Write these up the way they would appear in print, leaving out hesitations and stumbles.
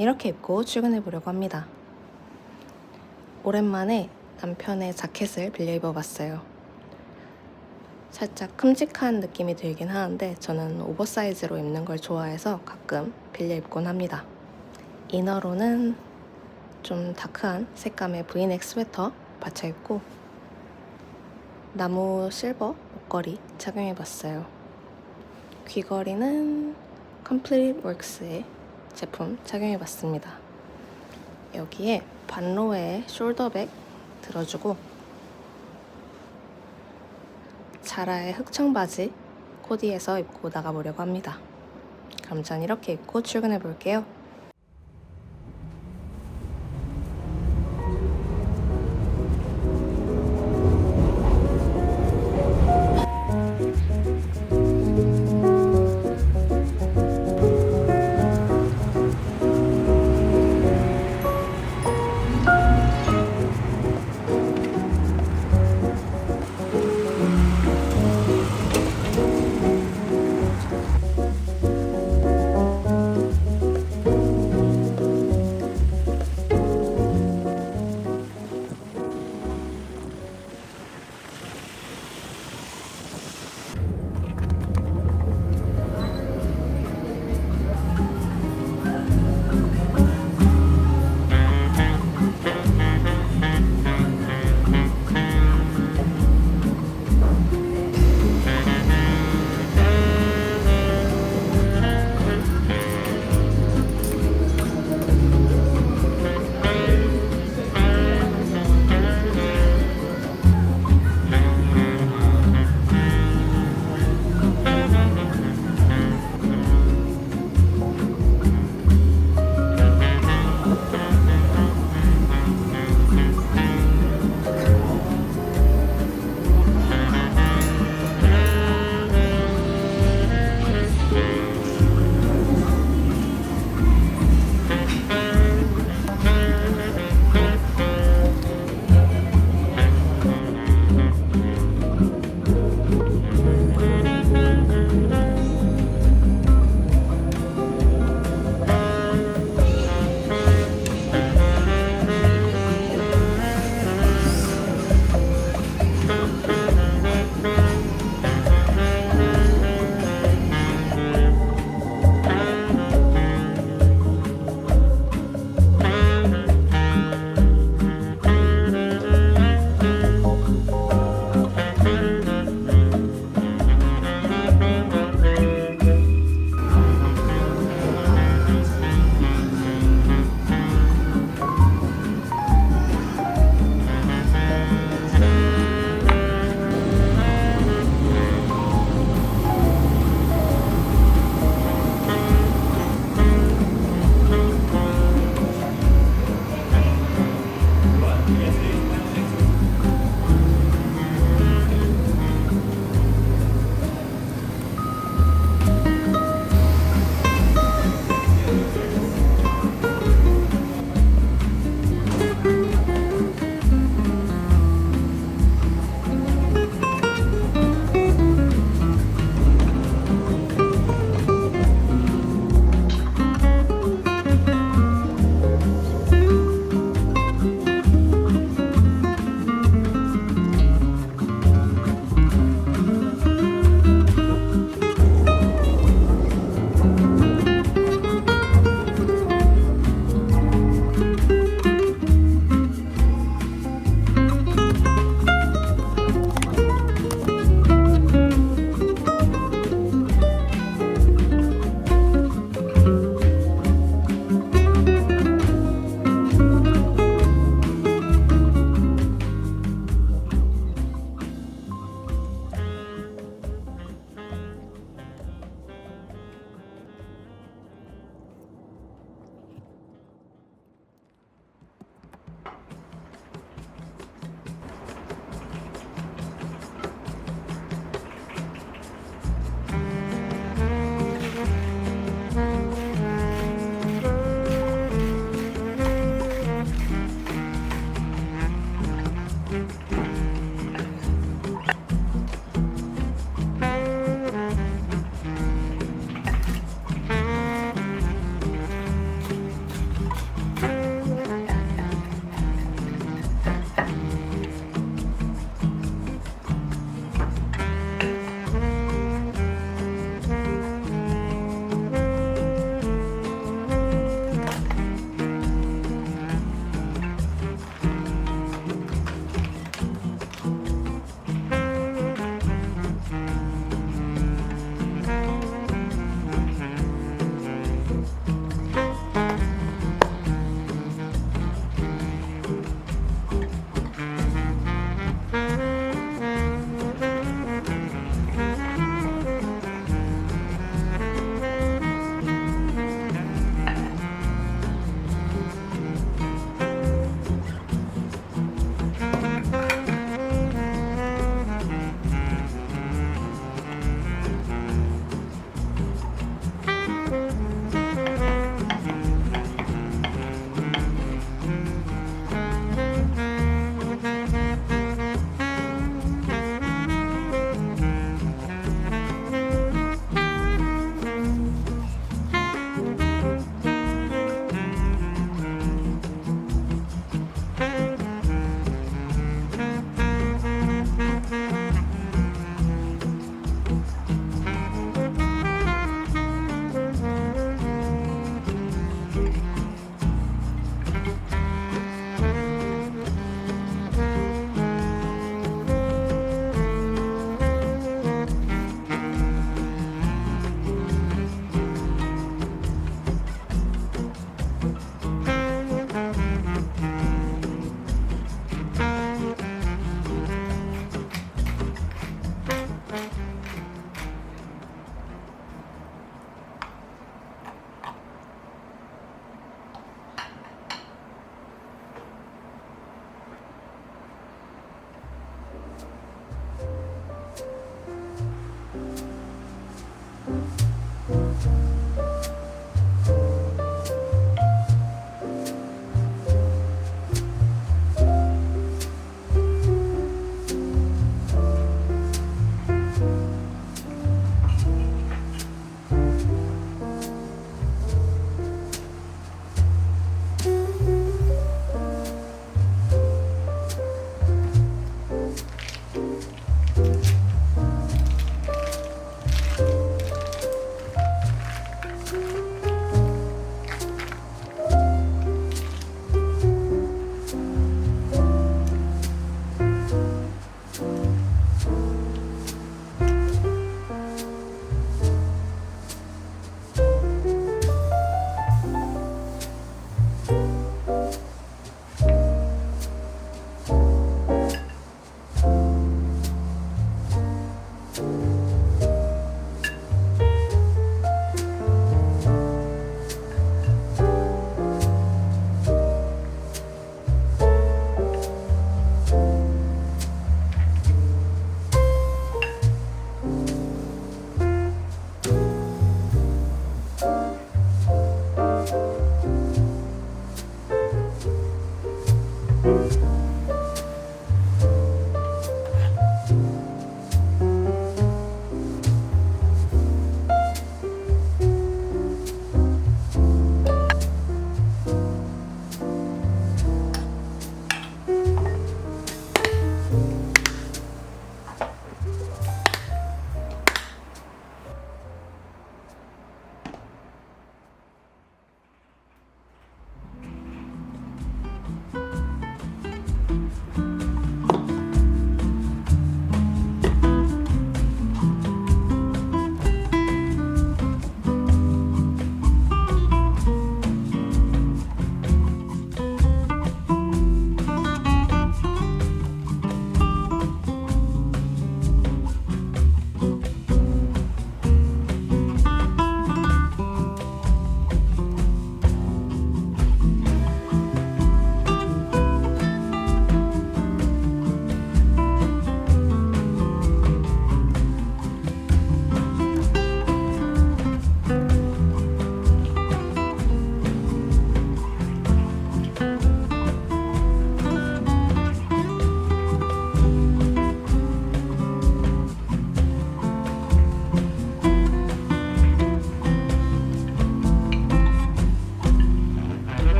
저는 이렇게 입고 출근해 보려고 합니다. 오랜만에 남편의 자켓을 빌려 입어봤어요. 살짝 큼직한 느낌이 들긴 하는데 저는 오버사이즈로 입는 걸 좋아해서 가끔 빌려 입곤 합니다. 이너로는 좀 다크한 색감의 브이넥 스웨터 받쳐 입고 나무 실버 목걸이 착용해봤어요. 귀걸이는 컴플릿 웍스의 제품 착용해봤습니다. 여기에 반로의 숄더백 들어주고 자라의 흑청 바지 코디해서 입고 나가보려고 합니다. 그럼 전 이렇게 입고 출근해볼게요.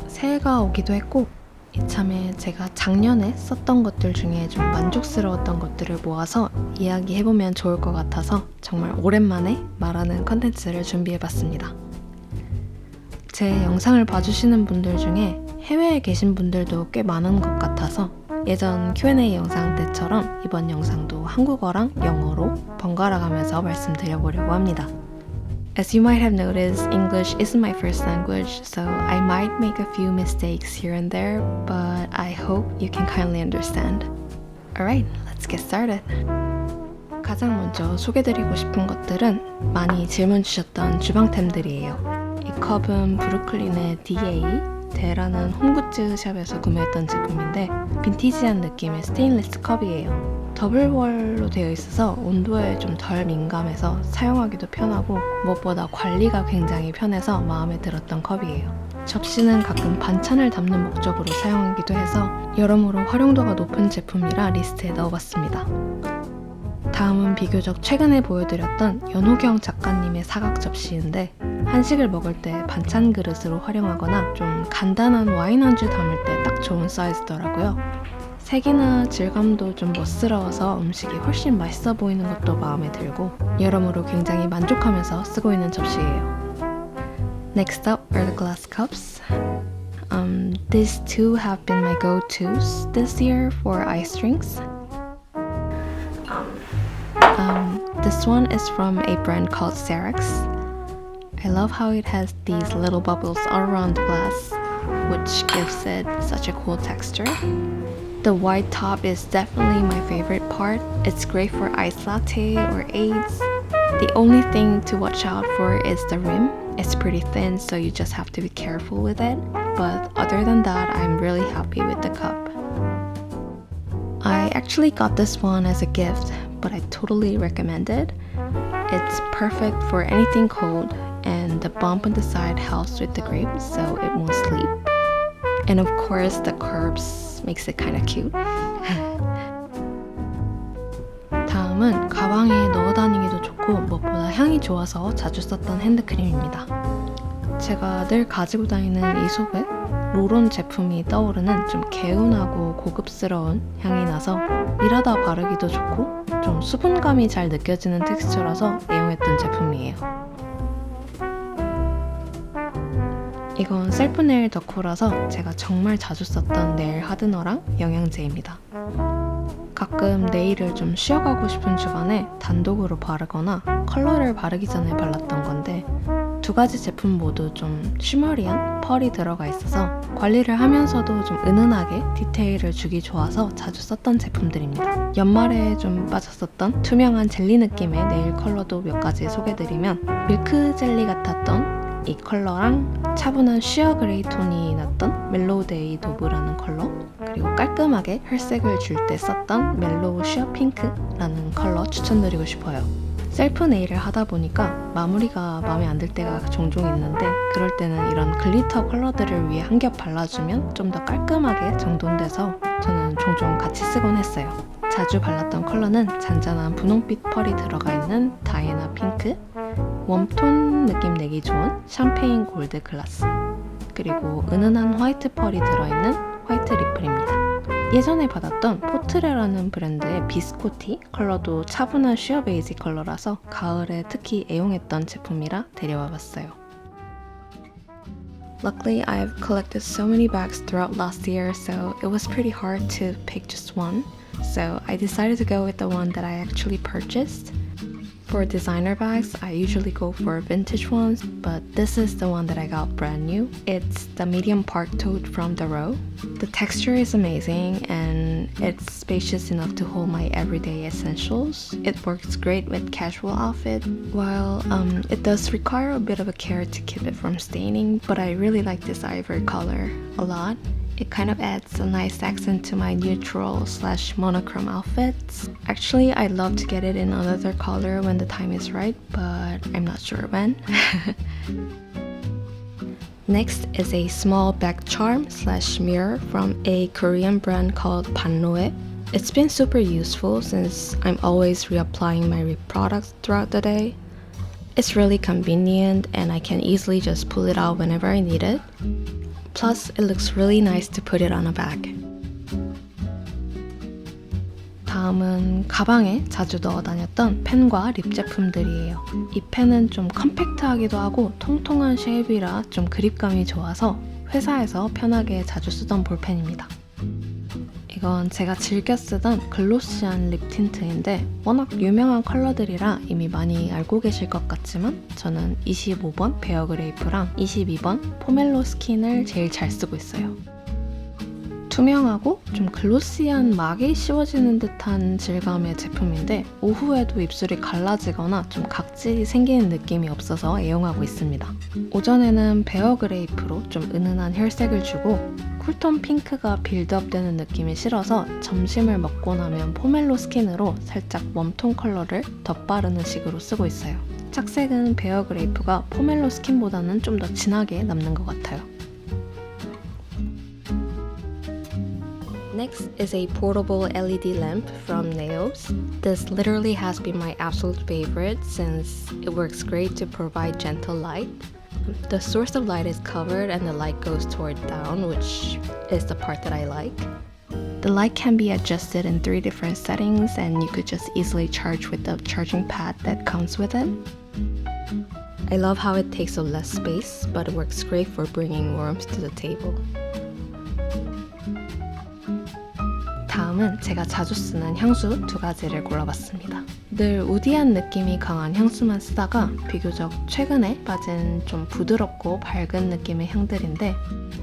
새해가 오기도 했고 이참에 제가 작년에 썼던 것들 중에 좀 만족스러웠던 것들을 모아서 이야기해보면 좋을 것 같아서 정말 오랜만에 말하는 컨텐츠를 준비해봤습니다. 제 영상을 봐주시는 분들 중에 해외에 계신 분들도 꽤 많은 것 같아서 예전 Q&A 영상 때처럼 이번 영상도 한국어랑 영어로 번갈아 가면서 말씀드려보려고 합니다. As you might have noticed, English isn't my first language, so I might make a few mistakes here and there, but I hope you can kindly understand. Alright, let's get started. 가장 먼저 소개드리고 싶은 것들은 많이 질문 주셨던 주방템들이에요. 이 컵은 브루클린의 DA라는 홈굿즈 샵에서 구매했던 제품인데 빈티지한 느낌의 스테인리스 컵이에요. 더블월로 되어 있어서 온도에 좀 덜 민감해서 사용하기도 편하고 무엇보다 관리가 굉장히 편해서 마음에 들었던 컵이에요. 접시는 가끔 반찬을 담는 목적으로 사용하기도 해서 여러모로 활용도가 높은 제품이라 리스트에 넣어봤습니다. 다음은 비교적 최근에 보여드렸던 연호경 작가님의 사각 접시인데 한식을 먹을 때 반찬 그릇으로 활용하거나 좀 간단한 와인 안주 담을 때 딱 좋은 사이즈더라고요. 색이나 질감도 좀 멋스러워서 음식이 훨씬 맛있어 보이는 것도 마음에 들고 여러모로 굉장히 만족하면서 쓰고 있는 접시예요. Next up are the glass cups. These two have been my go-tos this year for ice drinks. This one is from a brand called Cerex. I love how it has these little bubbles all around the glass, which gives it such a cool texture. The white top is definitely my favorite part. It's great for iced latte or aids. The only thing to watch out for is the rim. It's pretty thin, so you just have to be careful with it. But other than that, I'm really happy with the cup. I actually got this one as a gift, but I totally recommend it. It's perfect for anything cold, and the bump on the side helps with the grip, so it won't sleep. And of course, the curves makes it kind of cute. 다음 다음은 가방에 넣어 다니기도 좋고 무엇보다 향이 좋아서 자주 썼던 핸드크림입니다. 제가 늘 가지고 다니는 이 속에 롤온 제품이 떠오르는 좀 개운하고 고급스러운 향이 나서 일하다 바르기도 좋고 좀 수분감이 잘 느껴지는 텍스처라서 애용했던 제품이에요. 이건 셀프 네일 덕후라서 제가 정말 자주 썼던 네일 하드너랑 영양제입니다. 가끔 네일을 좀 쉬어가고 싶은 주간에 단독으로 바르거나 컬러를 바르기 전에 발랐던 건데 두 가지 제품 모두 좀 쉬머리한 펄이 들어가 있어서 관리를 하면서도 좀 은은하게 디테일을 주기 좋아서 자주 썼던 제품들입니다. 연말에 좀 빠졌었던 투명한 젤리 느낌의 네일 컬러도 몇 가지 소개드리면 밀크 젤리 같았던 이 컬러랑 차분한 쉬어 그레이 톤이 났던 멜로우데이 도브라는 컬러, 그리고 깔끔하게 혈색을 줄 때 썼던 멜로우 쉬어 핑크라는 컬러 추천드리고 싶어요. 셀프 네일을 하다 보니까 마무리가 마음에 안 들 때가 종종 있는데 그럴 때는 이런 글리터 컬러들을 위해 한 겹 발라주면 좀 더 깔끔하게 정돈돼서 저는 종종 같이 쓰곤 했어요. 자주 발랐던 컬러는 잔잔한 분홍빛 펄이 들어가 있는 다이애나 핑크, 웜톤 느낌 내기 좋은 샴페인 골드 글라스, 그리고 은은한 화이트 펄이 들어있는 화이트 리플입니다. 예전에 받았던 포트레라는 브랜드의 비스코티 컬러도 차분한 쉬어 베이지 컬러라서 가을에 특히 애용했던 제품이라 데려와 봤어요. Luckily, I've collected so many bags throughout last year, so it was pretty hard to pick just one. So I decided to go with the one that I actually purchased. For designer bags, I usually go for vintage ones, but this is the one that I got brand new. It's the medium park tote from The Row. The texture is amazing and it's spacious enough to hold my everyday essentials. It works great with casual outfit, while it does require a bit of a care to keep it from staining, but I really like this ivory color a lot. It kind of adds a nice accent to my neutral/monochrome outfits. Actually, I'd love to get it in another color when the time is right, but I'm not sure when. Next is a small back charm/mirror from a Korean brand called Pannoe. It's been super useful since I'm always reapplying my RIP products throughout the day. It's really convenient and I can easily just pull it out whenever I need it. Plus, it looks really nice to put it on a bag. 다음은 가방에 자주 넣어 다녔던 펜과 립 제품들이에요. 이 펜은 좀 컴팩트하기도 하고 통통한 쉐입이라 좀 그립감이 좋아서 회사에서 편하게 자주 쓰던 볼펜입니다. 이건 제가 즐겨 쓰던 글로시한 립 틴트인데 워낙 유명한 컬러들이라 이미 많이 알고 계실 것 같지만 저는 25번 베어 그레이프랑 22번 포멜로 스킨을 제일 잘 쓰고 있어요. 투명하고 좀 글로시한 막이 씌워지는 듯한 질감의 제품인데 오후에도 입술이 갈라지거나 좀 각질이 생기는 느낌이 없어서 애용하고 있습니다. 오전에는 베어 그레이프로 좀 은은한 혈색을 주고 쿨톤 핑크가 빌드업되는 느낌이 싫어서 점심을 먹고 나면 포멜로 스킨으로 살짝 웜톤 컬러를 덧바르는 식으로 쓰고 있어요. 착색은 베어 그레이프가 포멜로 스킨보다는 좀 더 진하게 남는 것 같아요. Next is a portable LED lamp from Nails. This literally has been my absolute favorite since it works great to provide gentle light. The source of light is covered and the light goes toward down, which is the part that I like. The light can be adjusted in 3 different settings and you could just easily charge with the charging pad that comes with it. I love how it takes up less space, but it works great for bringing warmth to the table. 다음은 제가 자주 쓰는 향수 2가지를 골라봤습니다. 늘 우디한 느낌이 강한 향수만 쓰다가 비교적 최근에 빠진 좀 부드럽고 밝은 느낌의 향들인데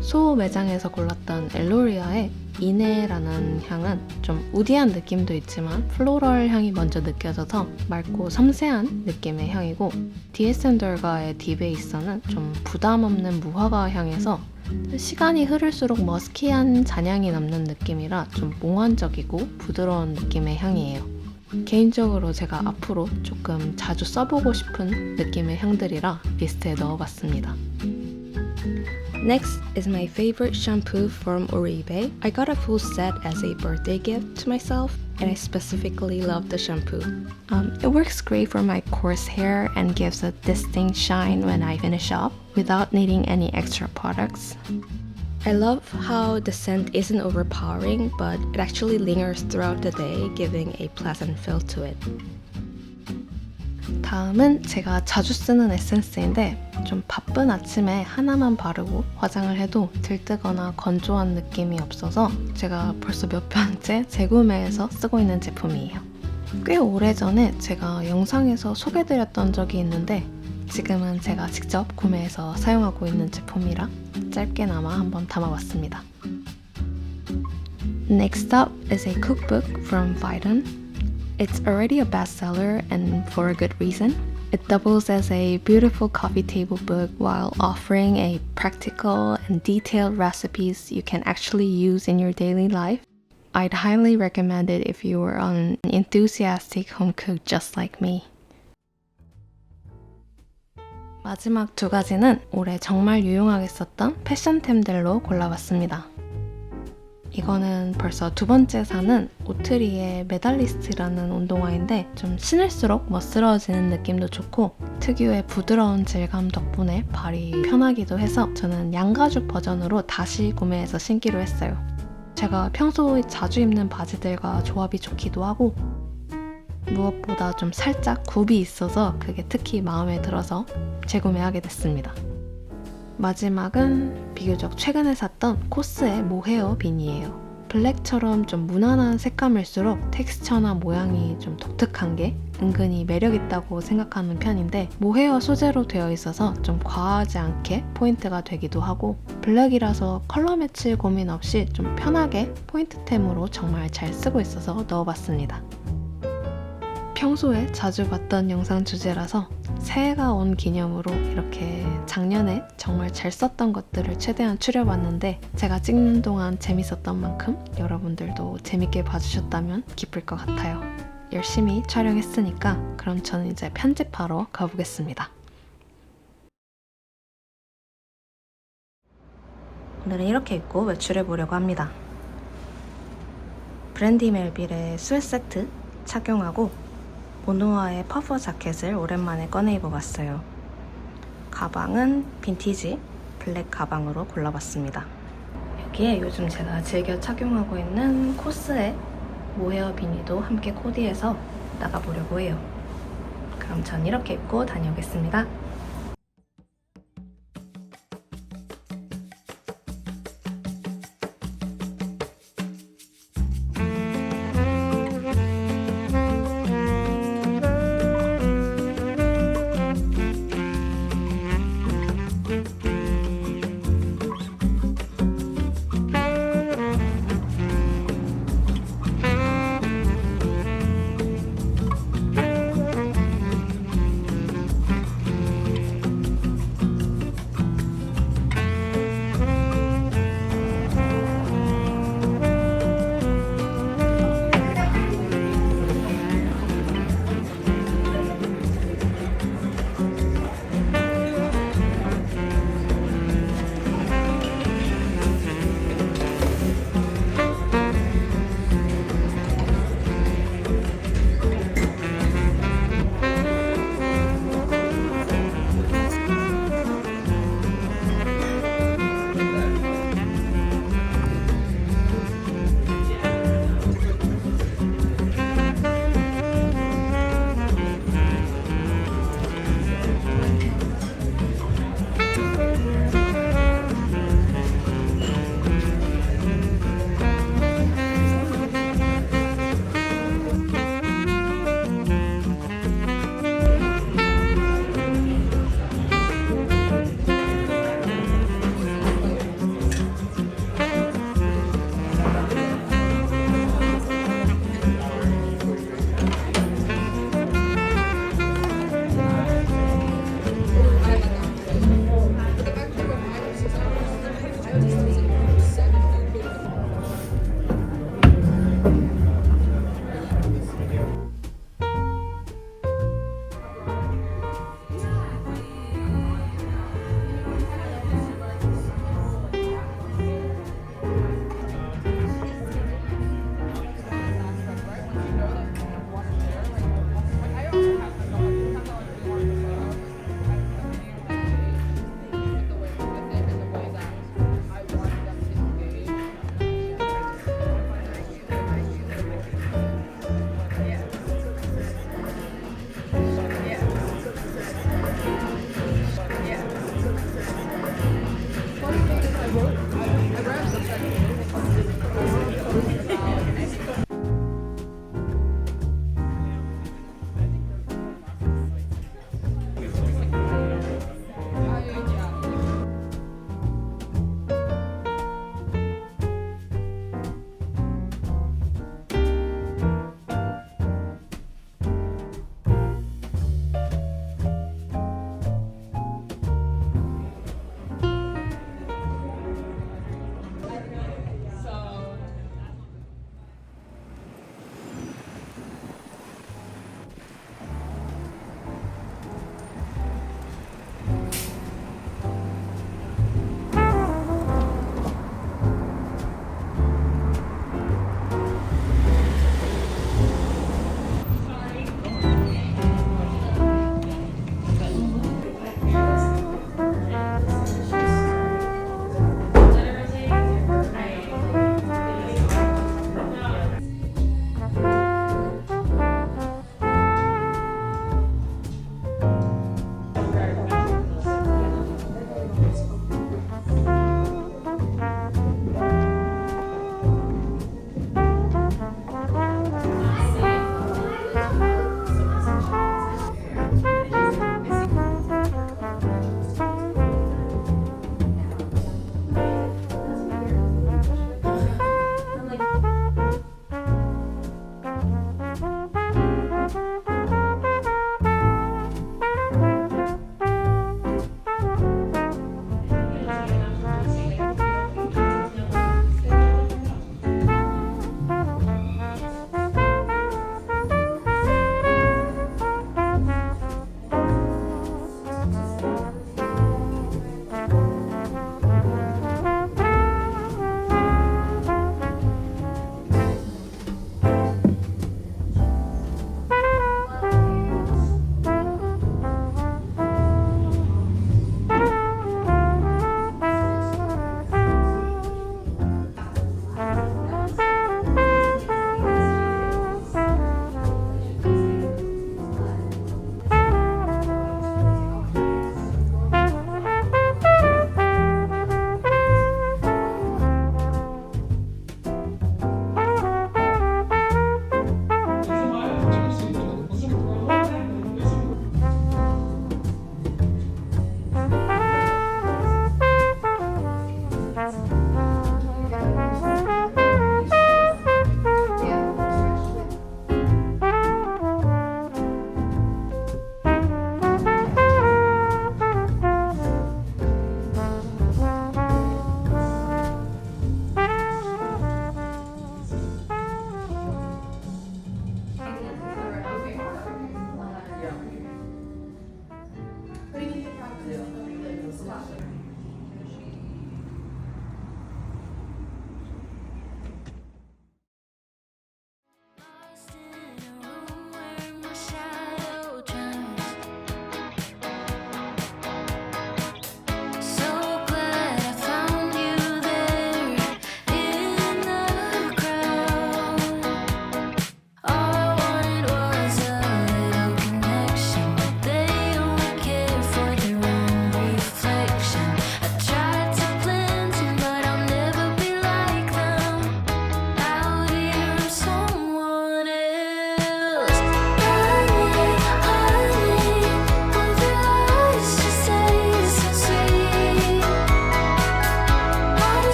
소 매장에서 골랐던 엘로리아의 이네라는 향은 좀 우디한 느낌도 있지만 플로럴 향이 먼저 느껴져서 맑고 섬세한 느낌의 향이고 디에센덜가의 디베이서는 좀 부담 없는 무화과 향에서 시간이 흐를수록 머스키한 잔향이 남는 느낌이라 좀 몽환적이고 부드러운 느낌의 향이에요. 개인적으로 제가 앞으로 조금 자주 써보고 싶은 느낌의 향들이라 리스트에 넣어봤습니다. Next is my favorite shampoo from Oribe. I got a full set as a birthday gift to myself. and I specifically love the shampoo. It works great for my coarse hair and gives a distinct shine when I finish up without needing any extra products. I love how the scent isn't overpowering, but it actually lingers throughout the day, giving a pleasant feel to it. 다음은 제가 자주 쓰는 에센스인데 좀 바쁜 아침에 하나만 바르고 화장을 해도 들뜨거나 건조한 느낌이 없어서 제가 벌써 몇 번째 재구매해서 쓰고 있는 제품이에요. 꽤 오래전에 제가 영상에서 소개드렸던 적이 있는데 지금은 제가 직접 구매해서 사용하고 있는 제품이라 짧게나마 한번 담아봤습니다. Next up is a cookbook from Viton. It's already a bestseller and for a good reason. It doubles as a beautiful coffee table book while offering a practical and detailed recipes you can actually use in your daily life. I'd highly recommend it if you are an enthusiastic home cook just like me. 마지막 두 가지는 올해 정말 유용하게 썼던 패션템들로 골라봤습니다. 이거는 벌써 두 번째 사는 오트리의 메달리스트라는 운동화인데 좀 신을수록 멋스러워지는 느낌도 좋고 특유의 부드러운 질감 덕분에 발이 편하기도 해서 저는 양가죽 버전으로 다시 구매해서 신기로 했어요. 제가 평소에 자주 입는 바지들과 조합이 좋기도 하고 무엇보다 좀 살짝 굽이 있어서 그게 특히 마음에 들어서 재구매하게 됐습니다. 마지막은 비교적 최근에 샀던 코스의 모헤어 비니예요. 블랙처럼 좀 무난한 색감일수록 텍스처나 모양이 좀 독특한 게 은근히 매력있다고 생각하는 편인데 모헤어 소재로 되어 있어서 좀 과하지 않게 포인트가 되기도 하고 블랙이라서 컬러 매치 고민 없이 좀 편하게 포인트템으로 정말 잘 쓰고 있어서 넣어봤습니다. 평소에 자주 봤던 영상 주제라서 새해가 온 기념으로 이렇게 작년에 정말 잘 썼던 것들을 최대한 추려봤는데 제가 찍는 동안 재밌었던 만큼 여러분들도 재밌게 봐주셨다면 기쁠 것 같아요. 열심히 촬영했으니까 그럼 저는 이제 편집하러 가보겠습니다. 오늘은 이렇게 입고 외출해보려고 합니다. 브랜디 멜빌의 스웨트 세트 착용하고 모노아의 퍼퍼 자켓을 오랜만에 꺼내 입어봤어요. 가방은 빈티지 블랙 가방으로 골라봤습니다. 여기에 요즘 제가 즐겨 착용하고 있는 코스의 모헤어 비니도 함께 코디해서 나가보려고 해요. 그럼 전 이렇게 입고 다녀오겠습니다.